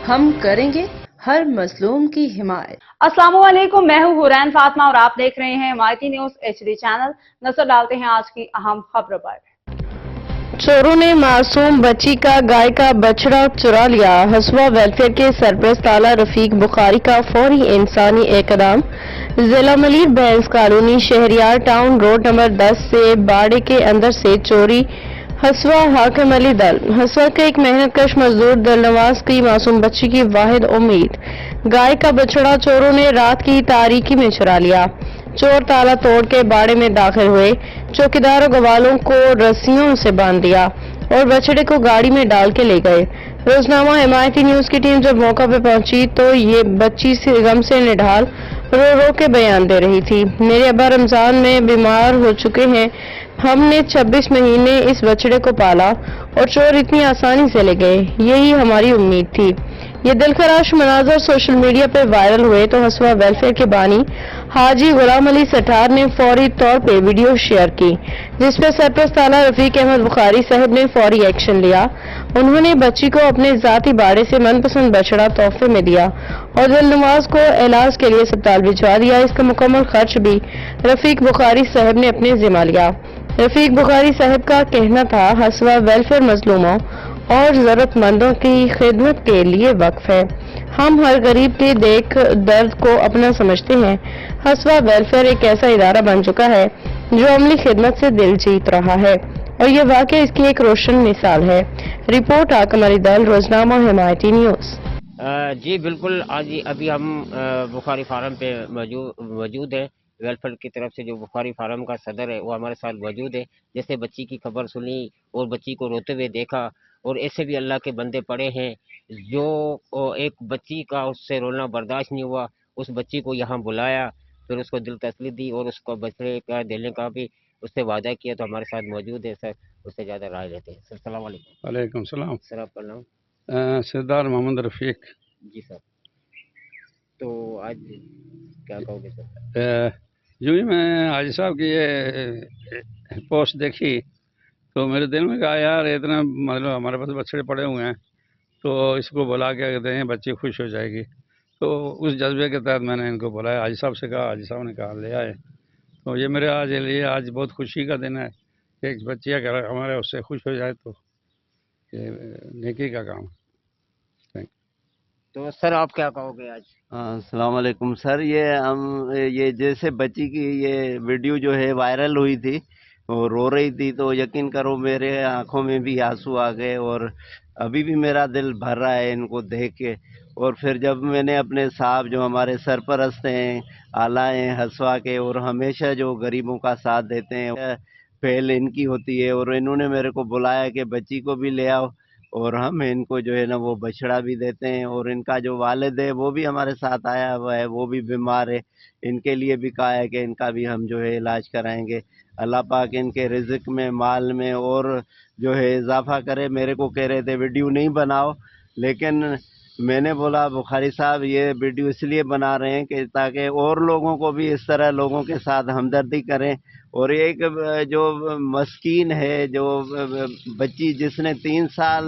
ہم کریں گے ہر مظلوم کی حمایت۔ السلام علیکم، میں ہوں حورین فاطمہ اور آپ دیکھ رہے ہیں مائٹی نیوز HD چینل۔ نظر ڈالتے ہیں آج کی اہم خبروں پر۔ چوروں نے معصوم بچی کا گائے کا بچڑا چرا لیا، ہسوا ویلفیئر کے سرپرست اعلیٰ رفیق بخاری کا فوری انسانی اقدام۔ ضلع ملیر بینس colony Shahryar town road number 10 سے باڑے کے اندر سے چوری۔ ہسوا حاکم علی دل۔ ہسوا کے ایک محنت کش مزدور دلنواز کی معصوم بچی کی واحد امید گائے کا بچڑا چوروں نے رات کی تاریکی میں چرا لیا۔ چور تالا توڑ کے باڑے میں داخل ہوئے، چوکیدار و گوالوں کو رسیوں سے باندھ دیا اور بچڑے کو گاڑی میں ڈال کے لے گئے۔ روزنامہ حمایتی نیوز کی ٹیم جب موقع پہ پہنچی تو یہ بچی سے غم سے نڈھال رو رو کے بیان دے رہی تھی۔ میرے ابا رمضان میں بیمار ہو چکے ہیں، ہم نے 26 مہینے اس بچڑے کو پالا اور چور اتنی آسانی سے لے گئے، یہی ہماری امید تھی۔ یہ دلخراش مناظر سوشل میڈیا پہ وائرل ہوئے تو ہسوا ویلفیئر کے بانی حاجی غلام علی سٹھار نے فوری طور پہ ویڈیو شیئر کی، جس پہ سرپرست اعلیٰ رفیق احمد بخاری صاحب نے فوری ایکشن لیا۔ انہوں نے بچی کو اپنے ذاتی باڑے سے من پسند بچڑا تحفے میں دیا اور دلنواز کو علاج کے لیے اسپتال بھجوا دیا۔ اس کا مکمل خرچ بھی رفیق بخاری صاحب نے اپنے ذمہ لیا۔ رفیق بخاری صاحب کا کہنا تھا، ہسوا ویلفیئر مظلوموں اور ضرورت مندوں کی خدمت کے لیے وقف ہے۔ ہم ہر غریب کے دیکھ درد کو اپنا سمجھتے ہیں۔ ہسوا ویلفیئر ایک ایسا ادارہ بن چکا ہے جو عملی خدمت سے دل جیت رہا ہے اور یہ واقعہ اس کی ایک روشن مثال ہے۔ رپورٹ حاکم علی دل، روزنامہ حمایتی نیوز۔ جی بالکل، آج ابھی ہم بخاری فارم پہ موجود ہیں۔ ویلفیئر کی طرف سے جو بخاری فارم کا صدر ہے وہ ہمارے ساتھ موجود ہے۔ جیسے بچی کی خبر سنی اور بچی کو روتے ہوئے دیکھا، اور ایسے بھی اللہ کے بندے پڑے ہیں جو ایک بچی کا اس سے رولنا برداشت نہیں ہوا، اس بچی کو یہاں بلایا، پھر اس کو دل تسلی دی اور اس کو بچڑے کا دینے کا بھی اس سے وعدہ کیا۔ تو ہمارے ساتھ موجود ہے سر، اس سے زیادہ رائے لیتے ہیں۔ سر السلام علیکم۔ وعلیکم السلام۔ سر آپ کا نام؟ سردار محمد رفیق۔ جی سر، تو آج کیا کہو گے سر؟ جو ہی میں حاجی صاحب کی یہ پوسٹ دیکھی تو میرے دل میں کہا یار اتنا مطلب ہمارے پاس بچڑے پڑے ہوئے ہیں تو اس کو بلا کے کہتے ہیں بچی خوش ہو جائے گی۔ تو اس جذبے کے تحت میں نے ان کو بلایا، حاجی صاحب سے کہا، حاجی صاحب نے کہا لے آئے۔ تو یہ میرے آج بہت خوشی کا دن ہے کہ ایک بچی اگر ہمارے اس سے خوش ہو جائے تو یہ نیکی کا کام ہے۔ تو سر آپ کیا کہو گے آج؟ السلام علیکم سر، یہ جیسے بچی کی یہ ویڈیو جو ہے وائرل ہوئی تھی، وہ رو رہی تھی، تو یقین کرو میرے آنکھوں میں بھی آنسو آ گئے اور ابھی بھی میرا دل بھر رہا ہے ان کو دیکھ کے۔ اور پھر جب میں نے اپنے صاحب جو ہمارے سرپرست ہیں، اعلیٰ ہیں ہسوا کے، اور ہمیشہ جو غریبوں کا ساتھ دیتے ہیں، پہل ان کی ہوتی ہے، اور انہوں نے میرے کو بلایا کہ بچی کو بھی لے آؤ اور ہم ان کو جو ہے نا وہ بچڑا بھی دیتے ہیں۔ اور ان کا جو والد ہے وہ بھی ہمارے ساتھ آیا ہوا ہے، وہ بھی بیمار ہے، ان کے لیے بھی کہا ہے کہ ان کا بھی ہم جو ہے علاج کرائیں گے۔ اللہ پاک ان کے رزق میں، مال میں اور جو ہے اضافہ کرے۔ میرے کو کہہ رہے تھے ویڈیو نہیں بناؤ، لیکن میں نے بولا بخاری صاحب یہ ویڈیو اس لیے بنا رہے ہیں کہ تاکہ اور لوگوں کو بھی اس طرح لوگوں کے ساتھ ہمدردی کریں۔ اور ایک جو مسکین ہے، جو بچی جس نے 3 سال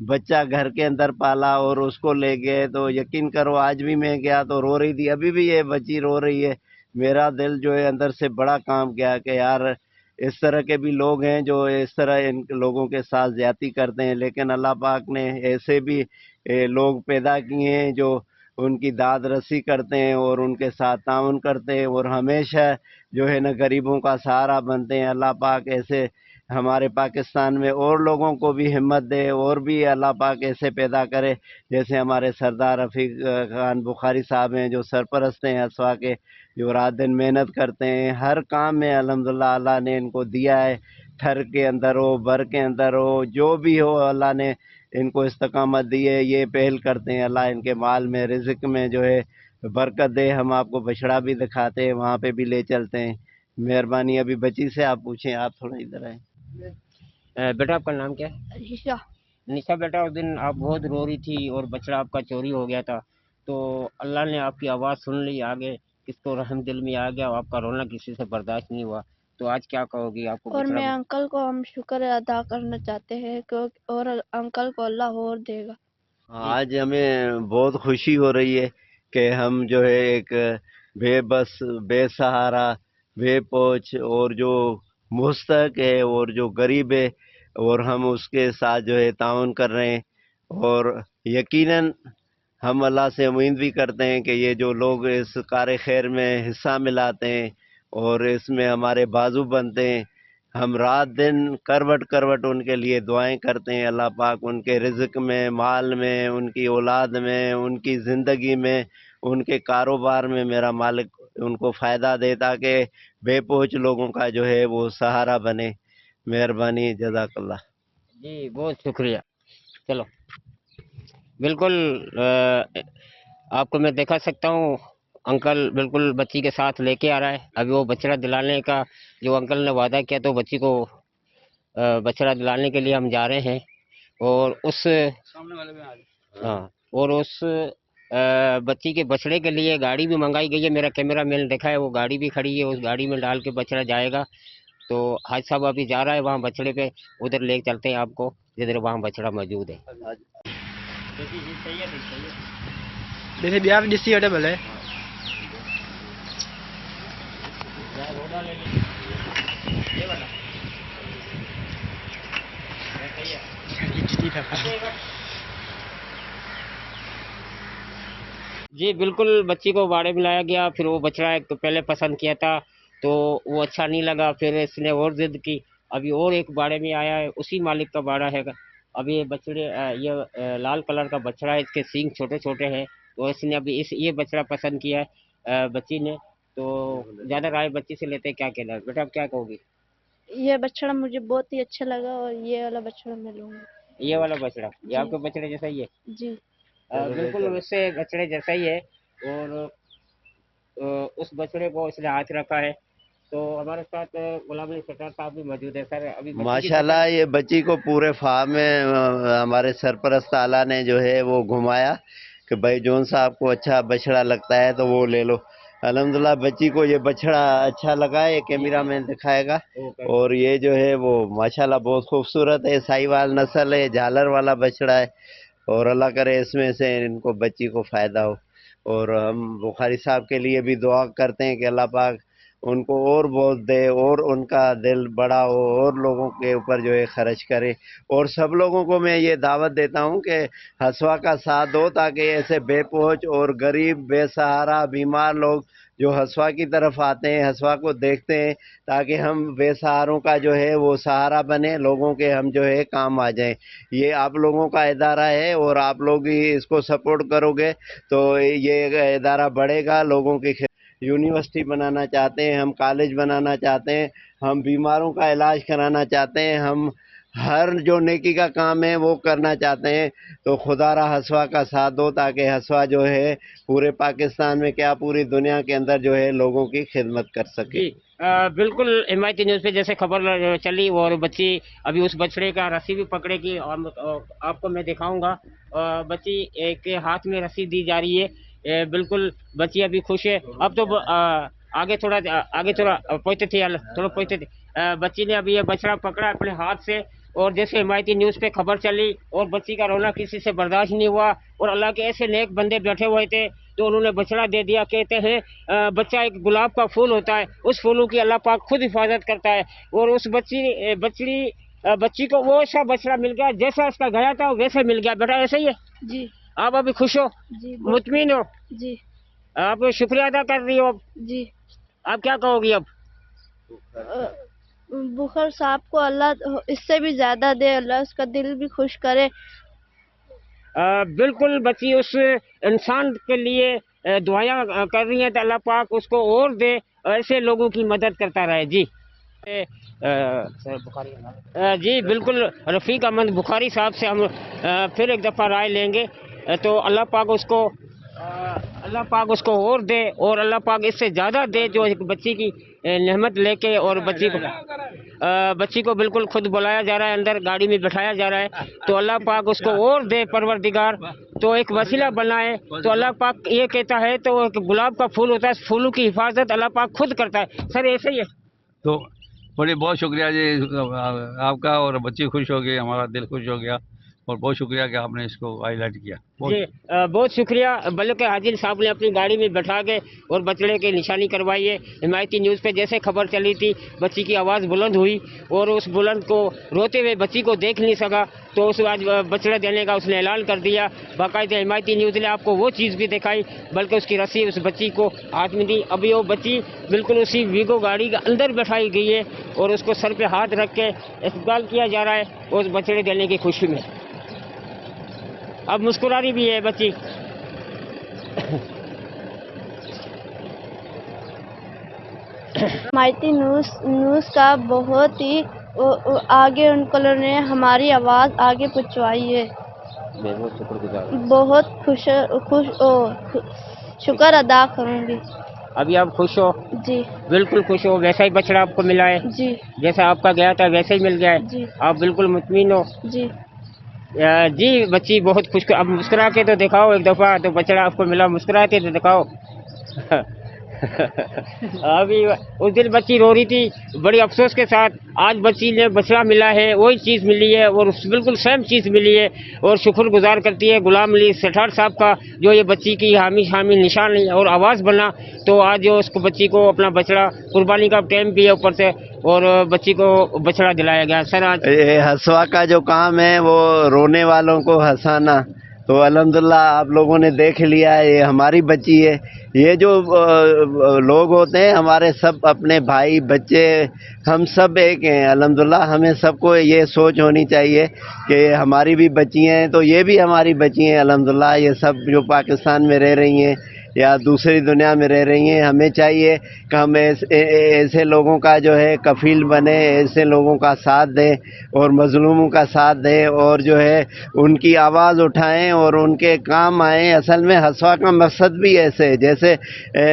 بچہ گھر کے اندر پالا اور اس کو لے گئے، تو یقین کرو آج بھی میں گیا تو رو رہی تھی، ابھی بھی یہ بچی رو رہی ہے۔ میرا دل جو ہے اندر سے بڑا کام کیا کہ یار اس طرح کے بھی لوگ ہیں جو اس طرح ان لوگوں کے ساتھ زیادتی کرتے ہیں، لیکن اللہ پاک نے ایسے بھی لوگ پیدا کیے ہیں جو ان کی داد رسی کرتے ہیں اور ان کے ساتھ تعاون کرتے ہیں اور ہمیشہ جو ہے نا غریبوں کا سہارا بنتے ہیں۔ اللہ پاک ایسے ہمارے پاکستان میں اور لوگوں کو بھی ہمت دے، اور بھی اللہ پاک ایسے پیدا کرے جیسے ہمارے سردار رفیق خان بخاری صاحب ہیں جو سرپرست ہیں ہسوا کے، جو رات دن محنت کرتے ہیں ہر کام میں۔ الحمدللہ اللہ نے ان کو دیا ہے، تھر کے اندر ہو، بر کے اندر ہو، جو بھی ہو اللہ نے ان کو استقامت دی ہے، یہ پہل کرتے ہیں۔ اللہ ان کے مال میں، رزق میں جو ہے برکت دے۔ ہم آپ کو بچڑا بھی دکھاتے ہیں، وہاں پہ بھی لے چلتے ہیں۔ مہربانی ابھی بچی سے آپ پوچھیں، آپ تھوڑا ادھر آئیں۔ بیٹا آپ کا نام کیا ہے؟ نشا۔ نشا بیٹا، اس دن آپ بہت رو رہی تھی اور بچڑا آپ کا چوری ہو گیا تھا، تو اللہ نے آپ کی آواز سن لی، آگے کس کو رحم دل میں آ گیا، آپ کا رونا کسی سے برداشت نہیں ہوا، تو آج کیا کہو گی؟ آپ کو اور میں انکل کو ہم شکر ادا کرنا چاہتے ہیں اور انکل کو اللہ اور دے گا۔ آج ہمیں بہت خوشی ہو رہی ہے کہ ہم جو ہے ایک بے بس، بے سہارا، بے پوچھ اور جو مستحق ہے اور جو غریب ہے، اور ہم اس کے ساتھ جو ہے تعاون کر رہے ہیں، اور یقیناً ہم اللہ سے امید بھی کرتے ہیں کہ یہ جو لوگ اس کار خیر میں حصہ ملاتے ہیں اور اس میں ہمارے بازو بنتے ہیں، ہم رات دن کروٹ کروٹ ان کے لیے دعائیں کرتے ہیں، اللہ پاک ان کے رزق میں، مال میں، ان کی اولاد میں، ان کی زندگی میں، ان کے کاروبار میں میرا مالک ان کو فائدہ دے تاکہ بے پوچھ لوگوں کا جو ہے وہ سہارا بنے۔ مہربانی، جزاک اللہ۔ جی بہت شکریہ۔ چلو بالکل آپ کو میں دکھا سکتا ہوں، انکل بالکل بچی کے ساتھ لے کے آ رہا ہے۔ ابھی وہ بچڑا دلانے کا جو انکل نے وعدہ کیا تو بچی کو بچڑا دلانے کے لیے ہم جا رہے ہیں، اور اس بچی کے بچڑے کے لیے گاڑی بھی منگائی گئی ہے۔ میرا کیمرہ مین دیکھا ہے، وہ گاڑی بھی کھڑی ہے، اس گاڑی میں ڈال کے بچڑا جائے گا۔ تو حاج صاحب ابھی جا رہا ہے وہاں بچڑے پہ، ادھر لے چلتے ہیں آپ کو جدھر وہاں بچڑا موجود ہے۔ جیسے بیاہ جس سی اڈیبل ہے جی بالکل بچی کو باڑے میں لایا گیا، پھر وہ بچڑا ایک پہلے پسند کیا تھا تو وہ اچھا نہیں لگا، پھر اس نے اور ضد کی، ابھی اور ایک باڑے میں آیا ہے، اسی مالک کا باڑا ہے۔ ابھی یہ بچڑے یہ لال کلر کا بچڑا ہے، اس کے سینگ چھوٹے چھوٹے ہیں، تو اس نے ابھی یہ بچڑا پسند کیا ہے بچی نے۔ تو زیادہ رائے بچی سے لیتے، کیا کہنا ہے بیٹا، آپ کیا کہو گی؟ یہ بچڑا مجھے بہت ہی اچھا لگا اور یہ والا بچڑا میں لوں گی۔ یہ والا بچڑا یہ آپ کے بچڑے جیسا ہی ہے؟ جی بالکل اس سے بچڑے جیسا ہی ہے، اور اس بچڑے کو اس نے ہاتھ رکھا ہے۔ تو ہمارے ساتھ غلام علی ستار صاحب بھی موجود ہے۔ سر ابھی ماشاءاللہ یہ بچی کو پورے فارم میں ہمارے سرپرست اعلیٰ نے جو ہے وہ گھمایا کہ بھائی جون صاحب کو اچھا بچڑا لگتا ہے تو وہ لے لو۔ الحمدللہ بچی کو یہ بچڑا اچھا لگا، یہ کیمرہ میں دکھائے گا، اور یہ جو ہے وہ ماشاءاللہ بہت خوبصورت ہے، سائی وال نسل ہے، جھالر والا بچڑا ہے، اور اللہ کرے اس میں سے ان کو بچی کو فائدہ ہو۔ اور ہم بخاری صاحب کے لیے بھی دعا کرتے ہیں کہ اللہ پاک ان کو اور بہت دے، اور ان کا دل بڑا ہو، اور لوگوں کے اوپر جو ہے خرچ کرے۔ اور سب لوگوں کو میں یہ دعوت دیتا ہوں کہ حسوا کا ساتھ دو، تاکہ ایسے بے پوچھ اور غریب، بے سہارا، بیمار لوگ جو حسوا کی طرف آتے ہیں، حسوا کو دیکھتے ہیں، تاکہ ہم بے سہاروں کا جو ہے وہ سہارا بنے، لوگوں کے ہم جو ہے کام آ جائیں۔ یہ آپ لوگوں کا ادارہ ہے، اور آپ لوگ ہی اس کو سپورٹ کرو گے تو یہ ادارہ بڑھے گا۔ لوگوں کی یونیورسٹی بنانا چاہتے ہیں ہم، کالج بنانا چاہتے ہیں ہم، بیماروں کا علاج کرانا چاہتے ہیں ہم، ہر جو نیکی کا کام ہے وہ کرنا چاہتے ہیں۔ تو خدا را حسوا کا ساتھ دو، تاکہ حسوا جو ہے پورے پاکستان میں کیا پوری دنیا کے اندر جو ہے لوگوں کی خدمت کر سکے۔ بالکل حمایتی نیوز پہ جیسے خبر چلی، اور بچی ابھی اس بچڑے کا رسی بھی پکڑے گی، اور آپ کو میں دکھاؤں گا۔ بچی ایک ہاتھ میں رسی دی جا رہی ہے، بالکل بچی ابھی خوش ہے۔ اب تو آگے تھوڑا پہنچتے تھے، تھوڑا پہنچتے تھے، بچی نے ابھی یہ بچڑا پکڑا اپنے ہاتھ سے، اور جیسے حمایتی نیوز پہ خبر چلی، اور بچی کا رونا کسی سے برداشت نہیں ہوا، اور اللہ کے ایسے نیک بندے بیٹھے ہوئے تھے تو انہوں نے بچڑا دے دیا۔ کہتے ہیں بچہ ایک گلاب کا پھول ہوتا ہے، اس پھولوں کی اللہ پاک خود حفاظت کرتا ہے، اور اس بچی کو وہ ایسا بچڑا مل گیا جیسا اس کا گیا تھا ویسے مل گیا۔ بیٹا ایسا ہی ہے؟ جی آپ ابھی خوش ہو؟ جی مطمئن ہو؟ جی آپ شکریہ ادا کر رہی ہو؟ جی آپ کیا کہو گی اب؟ بخار صاحب کو اللہ اس سے بھی زیادہ دے، اللہ اس کا دل بھی خوش کرے۔ بالکل بچی اس انسان کے لیے دعائیں کر رہی ہیں تو اللہ پاک اس کو اور دے، ایسے لوگوں کی مدد کرتا رہے۔ جی جی بالکل رفیق احمد بخاری صاحب سے ہم پھر ایک دفعہ رائے لیں گے، تو اللہ پاک اس کو اور دے، اور اللہ پاک اس سے زیادہ دے، جو ایک بچی کی نعمت لے کے، اور بچی کو بالکل خود بلایا جا رہا ہے، اندر گاڑی میں بٹھایا جا رہا ہے، تو اللہ پاک اس کو اور دے پروردگار، تو ایک وسیلہ بنائے۔ تو اللہ پاک یہ کہتا ہے، تو ایک گلاب کا پھول ہوتا ہے، پھولوں کی حفاظت اللہ پاک خود کرتا ہے۔ سر ایسے ہی ہے؟ تو بڑی بہت شکریہ جی آپ کا، اور بچی خوش ہو گئی، ہمارا دل خوش ہو گیا اور بہت شکریہ کہ آپ نے اس کو ہائی لائٹ کیا. جی بہت شکریہ. بلکہ عادل صاحب نے اپنی گاڑی میں بٹھا کے اور بچڑے کی نشانی کروائی ہے. حمایتی نیوز پہ جیسے خبر چلی تھی بچی کی آواز بلند ہوئی اور اس بلند کو روتے ہوئے بچی کو دیکھ نہیں سکا تو اس آج بچڑا دینے کا اس نے اعلان کر دیا. باقاعدہ حمایتی نیوز نے آپ کو وہ چیز بھی دکھائی بلکہ اس کی رسی اس بچی کو ہاتھ میں دی. ابھی وہ بچی بالکل اسی ویگو گاڑی کے اندر بٹھائی گئی ہے اور اس کو سر پہ ہاتھ رکھ کے استقبال کیا جا رہا ہے اس بچڑے دینے کی خوشی میں. اب مسکرا رہی بھی ہے بچی. حمایتی نیوز کا بہت ہی آگے ان کلر نے ہماری آواز آگے پہنچوائی ہے. میں بہت شکر گزار ہوں. بہت شکر ادا کروں گی. ابھی آپ خوش ہو؟ جی بالکل خوش ہو. ویسا ہی بچڑا آپ کو ملا ہے؟ جی جیسا آپ کا گیا تھا ویسا ہی مل گیا ہے؟ جی آپ بالکل مطمئن ہو؟ جی جی بچی بہت خوش. اب مسکرا کے تو دکھاؤ ایک دفعہ. تو بچڑا آپ کو ملا مسکرا کے تو دکھاؤ. ابھی اس دن بچی رو رہی تھی بڑی افسوس کے ساتھ. آج بچی نے بچڑا ملا ہے وہی چیز ملی ہے اور بالکل سیم چیز ملی ہے اور شکر گزار کرتی ہے غلام علی سٹھار صاحب کا جو یہ بچی کی حامی نشان اور آواز بنا. تو آج جو اس کو بچی کو اپنا بچڑا قربانی کا ٹائم بھی ہے اوپر سے اور بچی کو بچڑا دلایا گیا. سر آج ہسوا کا جو کام ہے وہ رونے والوں کو ہنسانا تو الحمدللہ آپ لوگوں نے دیکھ لیا ہے. یہ ہماری بچی ہے. یہ جو لوگ ہوتے ہیں ہمارے سب اپنے بھائی بچے ہم سب ایک ہیں. الحمدللہ ہمیں سب کو یہ سوچ ہونی چاہیے کہ ہماری بھی بچی ہیں تو یہ بھی ہماری بچی ہیں. الحمدللہ یہ سب جو پاکستان میں رہ رہی ہیں یا دوسری دنیا میں رہ رہی ہیں ہمیں چاہیے کہ ہم ایسے لوگوں کا جو ہے کفیل بنے, ایسے لوگوں کا ساتھ دیں اور مظلوموں کا ساتھ دیں اور جو ہے ان کی آواز اٹھائیں اور ان کے کام آئیں. اصل میں ہسوا کا مقصد بھی ایسے ہے جیسے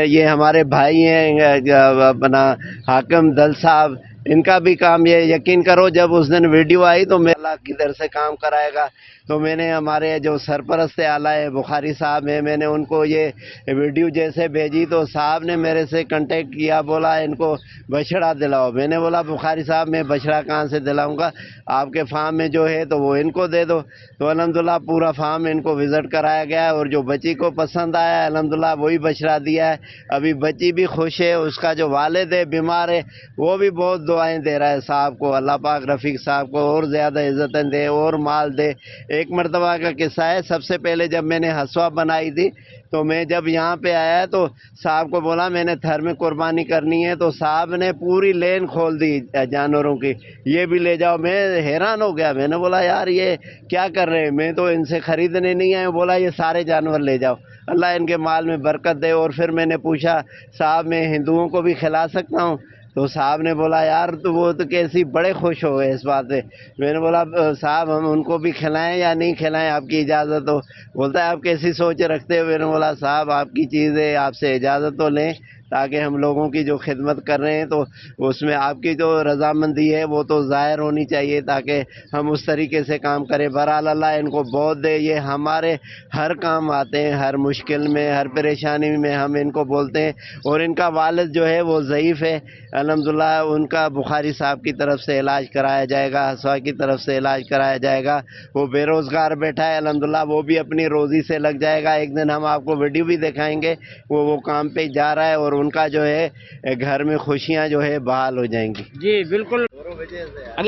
یہ ہمارے بھائی ہیں اپنا حاکم دل صاحب, ان کا بھی کام یہ یقین کرو جب اس دن ویڈیو آئی تو میں اللہ کدھر سے کام کرائے گا تو میں نے ہمارے جو سرپرست اعلیٰ ہے بخاری صاحب ہیں میں نے ان کو یہ ویڈیو جیسے بھیجی تو صاحب نے میرے سے کنٹیکٹ کیا, بولا ان کو بچڑا دلاؤ. میں نے بولا بخاری صاحب میں بچڑا کہاں سے دلاؤں گا, آپ کے فارم میں جو ہے تو وہ ان کو دے دو. تو الحمدللہ پورا فارم ان کو وزٹ کرایا گیا ہے اور جو بچی کو پسند آیا الحمدللہ وہی بچڑا دیا ہے. ابھی بچی بھی خوش ہے, اس کا جو والد ہے بیمار ہے وہ بھی بہت دعائیں دے رہا ہے صاحب کو. اللہ پاک رفیق صاحب کو اور زیادہ عزتیں دے اور مال دے. ایک مرتبہ کا قصہ ہے, سب سے پہلے جب میں نے ہسوا بنائی تھی تو میں جب یہاں پہ آیا تو صاحب کو بولا میں نے تھر میں قربانی کرنی ہے تو صاحب نے پوری لین کھول دی جانوروں کی, یہ بھی لے جاؤ. میں حیران ہو گیا, میں نے بولا یار یہ کیا کر رہے ہیں, میں تو ان سے خریدنے نہیں آیا. بولا یہ سارے جانور لے جاؤ, اللہ ان کے مال میں برکت دے. اور پھر میں نے پوچھا صاحب میں ہندوؤں کو بھی کھلا سکتا ہوں تو صاحب نے بولا یار تو وہ تو کیسی بڑے خوش ہو گئے اس بات سے. میں نے بولا صاحب ہم ان کو بھی کھلائیں یا نہیں کھلائیں, آپ کی اجازت ہو. بولتا ہے آپ کیسی سوچ رکھتے ہو. میں نے بولا صاحب آپ کی چیز ہے, آپ سے اجازت تو لیں تاکہ ہم لوگوں کی جو خدمت کر رہے ہیں تو اس میں آپ کی جو رضامندی ہے وہ تو ظاہر ہونی چاہیے تاکہ ہم اس طریقے سے کام کریں. بہرحال اللہ ان کو بہت دے, یہ ہمارے ہر کام آتے ہیں, ہر مشکل میں ہر پریشانی میں ہم ان کو بولتے ہیں. اور ان کا والد جو ہے وہ ضعیف ہے, الحمدللہ ان کا بخاری صاحب کی طرف سے علاج کرایا جائے گا, ہسوا کی طرف سے علاج کرایا جائے گا. وہ بے روزگار بیٹھا ہے, الحمدللہ وہ بھی اپنی روزی سے لگ جائے گا. ایک دن ہم آپ کو ویڈیو بھی دکھائیں گے, وہ کام پہ جا رہا ہے اور ان کا جو ہے گھر میں خوشیاں جو ہے بحال ہو جائیں گی. جی بالکل.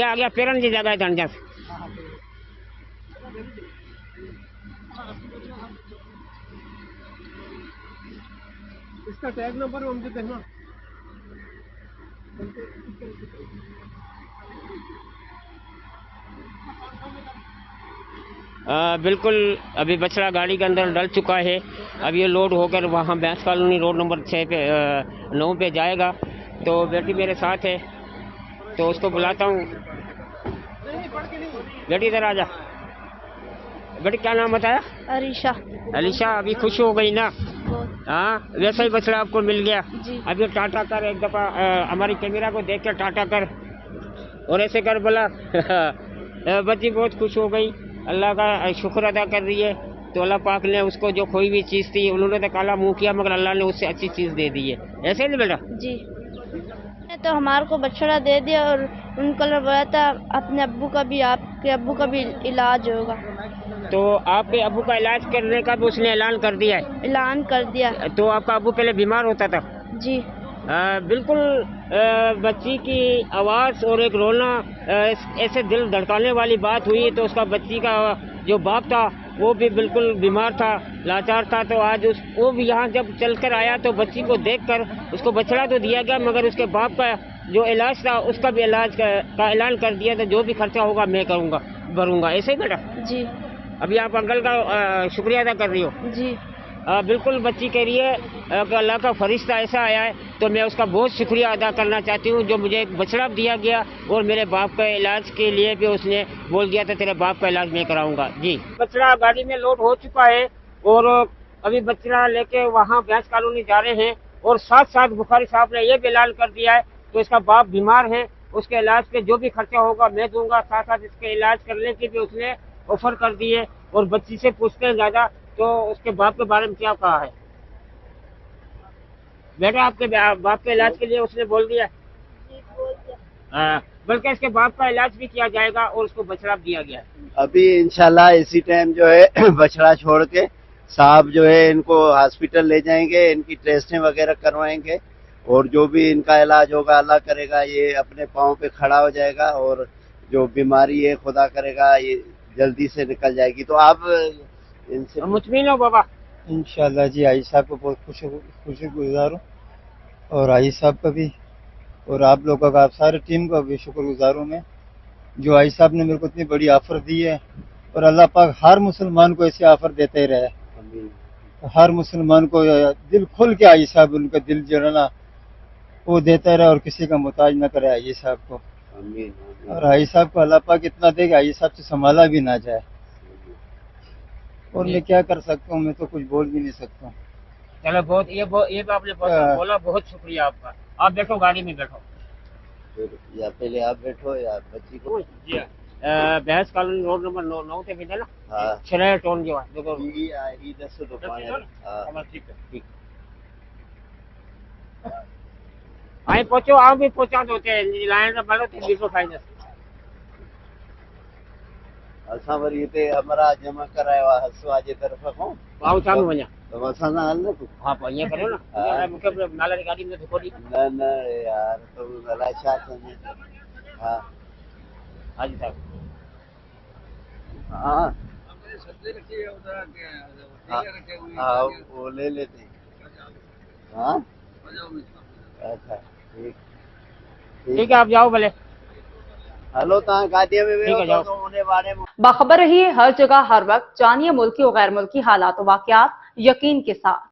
آگے پیرن کی جگہ ہے اس کا ٹیگ نمبر مجھے دیکھنا. بالکل ابھی بچڑا گاڑی کے اندر ڈل چکا ہے. اب یہ لوڈ ہو کر وہاں بینس کالونی روڈ نمبر 9 پہ جائے گا. تو بیٹی میرے ساتھ ہے تو اس کو بلاتا ہوں. بیٹی ادھر آ جا. بیٹی کیا نام بتایا؟ عریشہ. علیشہ ابھی خوش ہو گئی نا؟ ہاں ویسا ہی بچڑا آپ کو مل گیا. جی ابھی ٹاٹا کر ایک دفعہ ہماری کیمرہ کو دیکھ کر ٹاٹا کر اور ایسے کر بولا. بچی بہت خوش ہو گئی, اللہ کا شکر ادا کر رہی ہے. تو اللہ پاک نے اس کو جو کھوئی ہوئی چیز تھی انہوں نے تو کالا منہ کیا مگر اللہ نے اس سے اچھی چیز دے دی ہے. ایسے نہیں بیٹا؟ جی تو ہمارے کو بچڑا دے دیا اور ان کو بولا تھا اپنے ابو کا بھی, آپ کے ابو کا بھی علاج ہوگا. تو آپ کے ابو کا علاج کرنے کا بھی اس نے اعلان کر دیا ہے؟ اعلان کر دیا. تو آپ کا ابو پہلے بیمار ہوتا تھا؟ جی. بالکل بچی کی آواز اور ایک رونا ایسے دل دھڑکانے والی بات ہوئی. تو اس کا بچی کا جو باپ تھا وہ بھی بالکل بیمار تھا, لاچار تھا. تو آج وہ بھی یہاں جب چل کر آیا تو بچی کو دیکھ کر اس کو بچڑا تو دیا گیا, مگر اس کے باپ کا جو علاج تھا اس کا بھی علاج کا اعلان کر دیا تھا, جو بھی خرچہ ہوگا میں کروں گا, بھروں گا. ایسے ہی بیٹا؟ جی. ابھی آپ انکل کا شکریہ ادا کر رہی ہو؟ جی. بالکل بچی کہہ رہی ہے کہ اللہ کا فرشتہ ایسا آیا ہے تو میں اس کا بہت شکریہ ادا کرنا چاہتی ہوں, جو مجھے ایک بچڑا دیا گیا اور میرے باپ کا علاج کے لیے بھی اس نے بول دیا تھا تیرے باپ کا علاج میں کراؤں گا. جی, بچڑا گاڑی میں لوڈ ہو چکا ہے اور ابھی بچڑا لے کے وہاں بھینس کالونی جا رہے ہیں. اور ساتھ ساتھ بخاری صاحب نے یہ بھی اعلان کر دیا ہے کہ اس کا باپ بیمار ہے, اس کے علاج پہ جو بھی خرچہ ہوگا میں دوں گا. ساتھ ساتھ اس کے علاج کرنے کی بھی اس نے آفر کر دی ہے. اور بچی سے پوچھتے ہیں زیادہ تو اس کے باپ کے بارے میں کیا کہا ہے؟ بیٹا آپ کے باپ کے علاج کے لیے اس نے بول دیا, بلکہ اس کے باپ کا علاج بھی کیا جائے گا اور اس کو بچڑا دیا گیا ہے. ابھی انشاءاللہ اسی ٹائم جو ہے بچڑا چھوڑ کے صاحب جو ہے ان کو ہاسپٹل لے جائیں گے, ان کی ٹیسٹیں وغیرہ کروائیں گے اور جو بھی ان کا علاج ہوگا اللہ کرے گا یہ اپنے پاؤں پہ کھڑا ہو جائے گا اور جو بیماری ہے خدا کرے گا یہ جلدی سے نکل جائے گی. تو آپ ان سے مطمئن ہو بابا؟ انشاءاللہ جی. آئی صاحب کو بہت خوشی گزار ہوں اور آئی صاحب کا بھی اور آپ لوگوں کا, آپ سارے ٹیم کا بھی شکر گزار ہوں میں, جو آئی صاحب نے میرے کو اتنی بڑی آفر دی ہے. اور اللہ پاک ہر مسلمان کو ایسی آفر دیتے ہی رہے, ہر مسلمان کو دل کھل کے آئی صاحب ان کا دل جو ہے نا وہ دیتا رہے اور کسی کا محتاج نہ کرے آئی صاحب کو. اور آئی صاحب کو اللہ پاک اتنا دے کہ آئی صاحب سے سنبھالا بھی نہ جائے. اور میں کیا کر سکتا ہوں, میں تو کچھ بول بھی نہیں سکتا ہوں. چلو بہت یہ بھی آپ نے بولا, بہت شکریہ آپ کا. آپ بیٹھو گاڑی میں بیٹھو, یا پہلے آپ بیٹھو یا بچی کو. جی بحث کالونی روڈ نمبر 9 تے بھی نا چھڑے ٹون جو ہے دیکھو ای دسو تو پانے. ہاں ٹھیک ہے, ٹھیک. آئیں پہنچو, آپ بھی پہنچا دوتے ہیں لائن کا بڑھو تے بیٹو فائنل اساں وری تے ہمارا جمع کرایا وا ہسو اج طرف کو باو چالو وñا تو اساں نہ حل نہ. ہاں پہنچے کرو نا مکہ نالا کی گاڑی میں دھکو دی نہ یار تو اللہ شاہ سمجھ. ہاں حاجی صاحب ہاں ہاں وہ لے لیتے. ہاں اچھا ٹھیک ٹھیک ہے, آپ جاؤ بھلے. ہلو تاں گاڑی میں ٹھیک ہے, جاؤ. تو انہیں بارے میں باخبر رہیے ہر جگہ ہر وقت, جانیے ملکی و غیر ملکی حالات و واقعات یقین کے ساتھ.